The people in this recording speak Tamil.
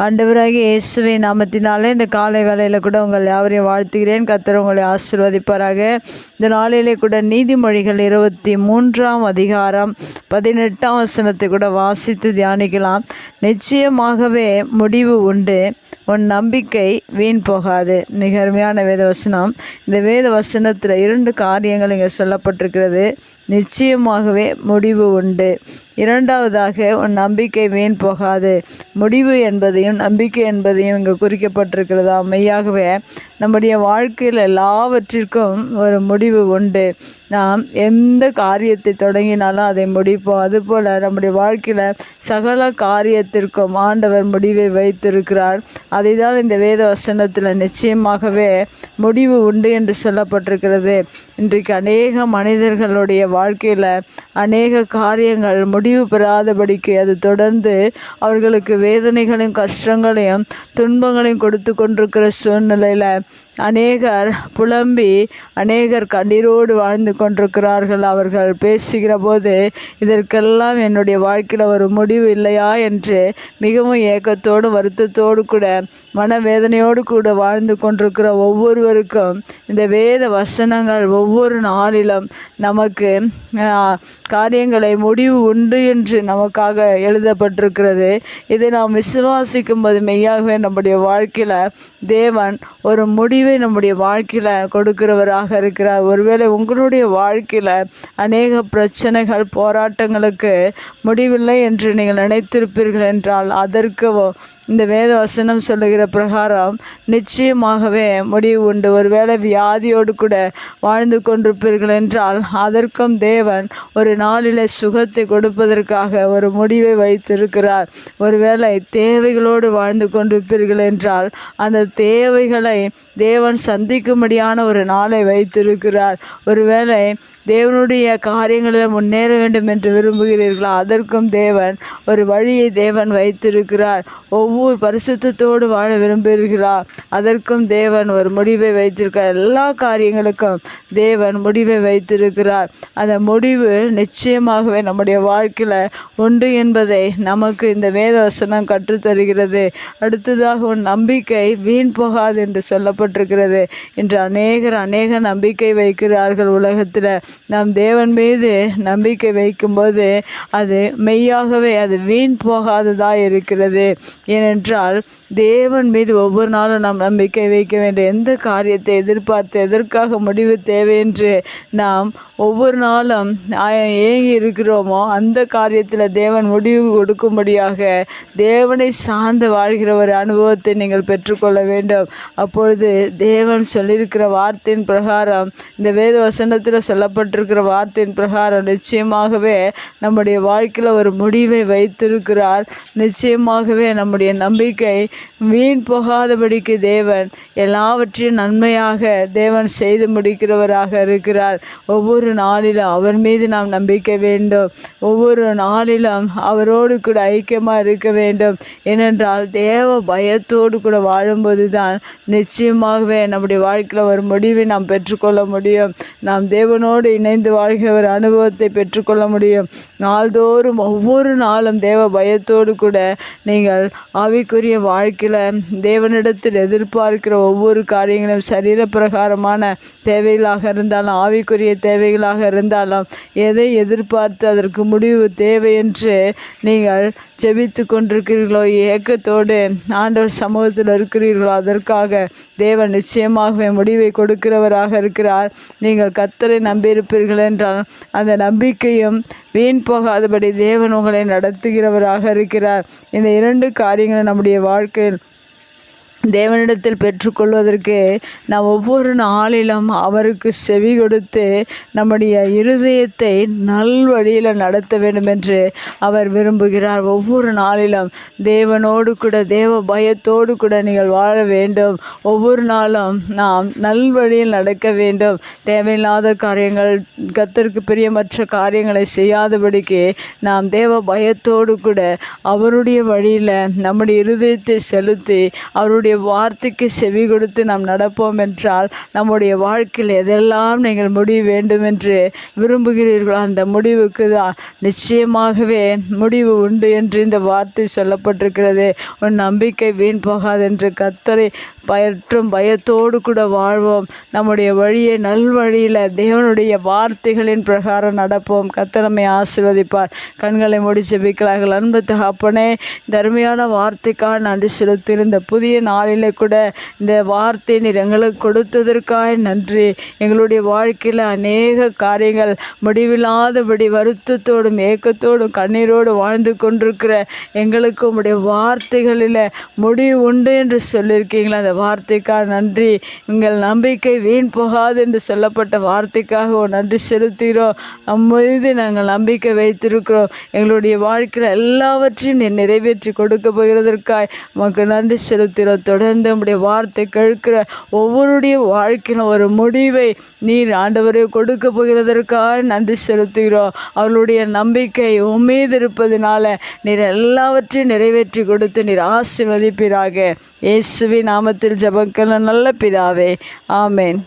ஆண்டவராகிய இயேசுவின் நாமத்தினாலே இந்த காலை வேளையில் கூட உங்கள் யாவரையும் வாழ்த்துகிறேன். கர்த்தர் உங்களை ஆசீர்வதிப்பாராக. இந்த நாளிலே கூட நீதிமொழிகள் 23ஆம் அதிகாரம் 18ஆம் வசனத்தை கூட வாசித்து தியானிக்கலாம். நிச்சயமாகவே முடிவு உண்டு, உன் நம்பிக்கை வீண் போகாது. மிக அருமையான வேத வசனம். இந்த வேத வசனத்தில் 2 காரியங்கள் இங்கே சொல்லப்பட்டிருக்கிறது. நிச்சயமாகவே முடிவு உண்டு, இரண்டாவதாக உன் நம்பிக்கை வீண் போகாது. முடிவு என்பதையும் நம்பிக்கை என்பதையும் இங்கே குறிக்கப்பட்டிருக்கிறதா? மெய்யாகவே நம்முடைய வாழ்க்கையில் எல்லாவற்றிற்கும் ஒரு முடிவு உண்டு. நாம் எந்த காரியத்தை தொடங்கினாலும் அதை முடிப்போம். அதுபோல் நம்முடைய வாழ்க்கையில் சகல காரியத்திற்கும் ஆண்டவர் முடிவை வைத்திருக்கிறார். அதை தான் இந்த வேத வசனத்தில் நிச்சயமாகவே முடிவு உண்டு என்று சொல்லப்பட்டிருக்கிறது. இன்றைக்கு அநேக மனிதர்களுடைய வாழ்க்கையில் அநேக காரியங்கள் முடிவு பெறாதபடிக்கு அது தொடர்ந்து அவர்களுக்கு வேதனைகளையும் கஷ்டங்களையும் துன்பங்களையும் கொடுத்து கொண்டிருக்கிற சூழ்நிலையில் அநேகர் புலம்பி அநேகர் கண்ணீரோடு வாழ்ந்து கொண்டிருக்கிறார்கள். அவர்கள் பேசுகிற போது இதற்கெல்லாம் என்னுடைய வாழ்க்கையில் ஒரு முடிவு இல்லையா என்று மிகவும் ஏக்கத்தோடு வருத்தத்தோடு கூட மனவேதனையோடு கூட வாழ்ந்து கொண்டிருக்கிற ஒவ்வொருவருக்கும் இந்த வேத வசனங்கள் ஒவ்வொரு நாளிலும் நமக்கு காரியங்களை முடிவு உண்டு என்று நமக்காக எழுதப்பட்டிருக்கிறது. இதை நாம் விசுவாசிக்கும் போது மெய்யாகவே நம்முடைய வாழ்க்கையில் தேவன் ஒரு முடிவை நம்முடைய வாழ்க்கையில் கொடுக்கிறவராக இருக்கிறார். ஒருவேளை உங்களுடைய வாழ்க்கையில் அநேக பிரச்சனைகள் போராட்டங்களுக்கு முடிவில்லை என்று நீங்கள் நினைத்திருப்பீர்கள் என்றால் அதற்கு இந்த வேத வசனம் சொல்லுகிற பிரகாரம் நிச்சயமாகவே முடிவு உண்டு. ஒருவேளை வியாதியோடு கூட வாழ்ந்து கொண்டிருப்பீர்கள் என்றால் அதற்கும் தேவன் ஒரு நாளில் சுகத்தை கொடுப்பதற்காக ஒரு முடிவை வைத்திருக்கிறார். ஒருவேளை தேவைகளோடு வாழ்ந்து கொண்டிருப்பீர்கள் என்றால் அந்த தேவைகளை தேவன் சந்திக்கும்படியான ஒரு நாளை வைத்திருக்கிறார். ஒருவேளை தேவனுடைய காரியங்களில் முன்னேற வேண்டும் என்று விரும்புகிறீர்களா? அதற்கும் தேவன் ஒரு வழியை தேவன் வைத்திருக்கிறார். ஒவ்வொரு பரிசுத்தத்தோடு வாழ விரும்புகிறீர்களா? அதற்கும் தேவன் ஒரு முடிவை வைத்திருக்கிறார். எல்லா காரியங்களுக்கும் தேவன் முடிவை வைத்திருக்கிறார். அந்த முடிவு நிச்சயமாகவே நம்முடைய வாழ்க்கையில் உண்டு என்பதை நமக்கு இந்த வேத வசனம் கற்றுத்தருகிறது. அடுத்ததாக உன் நம்பிக்கை வீண் போகாது என்று சொல்லப்பட்டிருக்கிறது. இன்று அநேக நம்பிக்கை வைக்கிறார்கள். உலகத்தில் நாம் தேவன் மீது நம்பிக்கை வைக்கும்போது அது மெய்யாகவே அது வீண் போகாததாக இருக்கிறது. ஏனென்றால் தேவன் மீது ஒவ்வொரு நாளும் நாம் நம்பிக்கை வைக்க வேண்டிய எந்த காரியத்தை எதிர்பார்த்து எதற்காக முடிவு தேவை என்று நாம் ஒவ்வொரு நாளும் ஏங்கி இருக்கிறோமோ அந்த காரியத்தில் தேவன் முடிவு கொடுக்கும்படியாக தேவனை சார்ந்து வாழ்கிற ஒரு அனுபவத்தை நீங்கள் பெற்றுக்கொள்ள வேண்டும். அப்பொழுது தேவன் சொல்லியிருக்கிற வார்த்தையின் பிரகாரம் இந்த வேத வசனத்தில் சொல்லப்பட்டிருக்கிற வார்த்தையின் பிரகாரம் நிச்சயமாகவே நம்முடைய வாழ்க்கையில் ஒரு முடிவை வைத்திருக்கிறார். நிச்சயமாகவே நம்முடைய நம்பிக்கை வீண் போகாதபடிக்கு தேவன் எல்லாவற்றையும் நன்மையாக தேவன் செய்து முடிக்கிறவராக இருக்கிறார். ஒவ்வொரு நாளிலும் அவர் மீது நாம் நம்பிக்கை வேண்டும். ஒவ்வொரு நாளிலும் அவரோடு கூட ஐக்கியமாக இருக்க வேண்டும். ஏனென்றால் தேவ பயத்தோடு கூட வாழும்போது தான் நிச்சயமாகவே நம்முடைய வாழ்க்கையில் ஒரு முடிவை நாம் பெற்றுக்கொள்ள முடியும். நாம் தேவனோடு இணைந்து வாழ்கிற ஒரு அனுபவத்தை பெற்றுக்கொள்ள முடியும். நாள்தோறும் ஒவ்வொரு நாளும் தேவ பயத்தோடு கூட நீங்கள் ஆவிக்குரிய வாழ்க்கையில் தேவனிடத்தில் எதிர்பார்க்கிற ஒவ்வொரு காரியங்களும் சரீர பிரகாரமான தேவைகளாக இருந்தாலும் ஆவிக்குரிய தேவைகளாக இருந்தாலும் எதை எதிர்பார்த்து அதற்கு முடிவு தேவை என்று நீங்கள் ஜெபித்து கொண்டிருக்கிறீர்களோ, ஏக்கத்தோடு ஆண்டவர் சமூகத்தில் இருக்கிறீர்களோ, அதற்காக தேவன் நிச்சயமாகவே முடிவை கொடுக்கிறவராக இருக்கிறார். நீங்கள் கர்த்தரை நம்பியிருப்பீர்கள் என்றால் அந்த நம்பிக்கையும் வீண் போகாதபடி தேவன் உங்களை நடத்துகிறவராக இருக்கிறார். இந்த 2 காரியங்களை நம்முடைய வாழ்க்கையில் தேவனிடத்தில் பெற்றுக்கொள்வதற்கு நாம் ஒவ்வொரு நாளிலும் அவருக்கு செவி கொடுத்து நம்முடைய இருதயத்தை நல்வழியில் நடத்த வேண்டும் என்று அவர் விரும்புகிறார். ஒவ்வொரு நாளிலும் தேவனோடு கூட தேவ பயத்தோடு கூட நீங்கள் வாழ வேண்டும். ஒவ்வொரு நாளும் நாம் நல்வழியில் நடக்க வேண்டும். தேவையில்லாத காரியங்கள் கர்த்தருக்கு பிரியமற்ற காரியங்களை செய்யாதபடிக்கு நாம் தேவ பயத்தோடு கூட அவருடைய வழியில் நம்முடைய இருதயத்தை செலுத்தி அவருடைய உம்முடைய வார்த்தைக்கு செவி கொடுத்து நாம் நடப்போம் என்றால் நம்முடைய வாழ்க்கையில் எதெல்லாம் நீங்கள் முடிவு வேண்டும் என்று விரும்புகிறீர்களோ அந்த முடிவுக்கு தான் நிச்சயமாகவே முடிவு உண்டு என்று இந்த வார்த்தை சொல்லப்பட்டிருக்கிறது. உன் நம்பிக்கை வீண் போகாது என்று கர்த்தரை பயத்தோடு கூட வாழ்வோம். நம்முடைய வழியை நல்வழியில் தேவனுடைய வார்த்தைகளின் பிரகாரம் நடப்போம். கர்த்தர் நம்மை ஆசீர்வதிப்பார். கண்களை மூடி ஜெபிக்கலாங்கள். அன்பு தகப்பனே, தர்மையான வார்த்தைக்காக நன்றி செலுத்துகிறேன். இந்த புதிய நாளிலே கூட இந்த வார்த்தை நீர் எங்களுக்கு கொடுத்ததற்காக நன்றி. எங்களுடைய வாழ்க்கையில் அநேக காரியங்கள் முடிவில்லாதபடி வருத்தத்தோடும் ஏக்கத்தோடும் கண்ணீரோடு வாழ்ந்து கொண்டிருக்கிற எங்களுக்கு உம்முடைய வார்த்தைகளில் முடிவு உண்டு என்று சொல்லியிருக்கீங்களா? அந்த வார்த்தைக்காக நன்றி. உங்கள் நம்பிக்கை வீண் போகாது என்று சொல்லப்பட்ட வார்த்தைக்காக நன்றி செலுத்துகிறோம். நம்மீது நாங்கள் நம்பிக்கை வைத்திருக்கிறோம். எங்களுடைய வாழ்க்கையில் எல்லாவற்றையும் நீர் நிறைவேற்றி கொடுக்க போகிறதற்காய் உமக்கு நன்றி செலுத்துகிறோம். தொடர்ந்து நம்முடைய வார்த்தை கேட்கிற ஒவ்வொருடைய வாழ்க்கையிலும் ஒரு முடிவை நீர் ஆண்டவரை கொடுக்க போகிறதற்காக நன்றி செலுத்துகிறோம். அவளுடைய நம்பிக்கை உம்மீது இருப்பதனால நீர் எல்லாவற்றையும் நிறைவேற்றி கொடுத்து நீர் ஆசீர்வதிப்பீராக. இயேசுவின் நாமத்தில் ஜெபங்கள் நல்ல பிதாவே, ஆமேன்.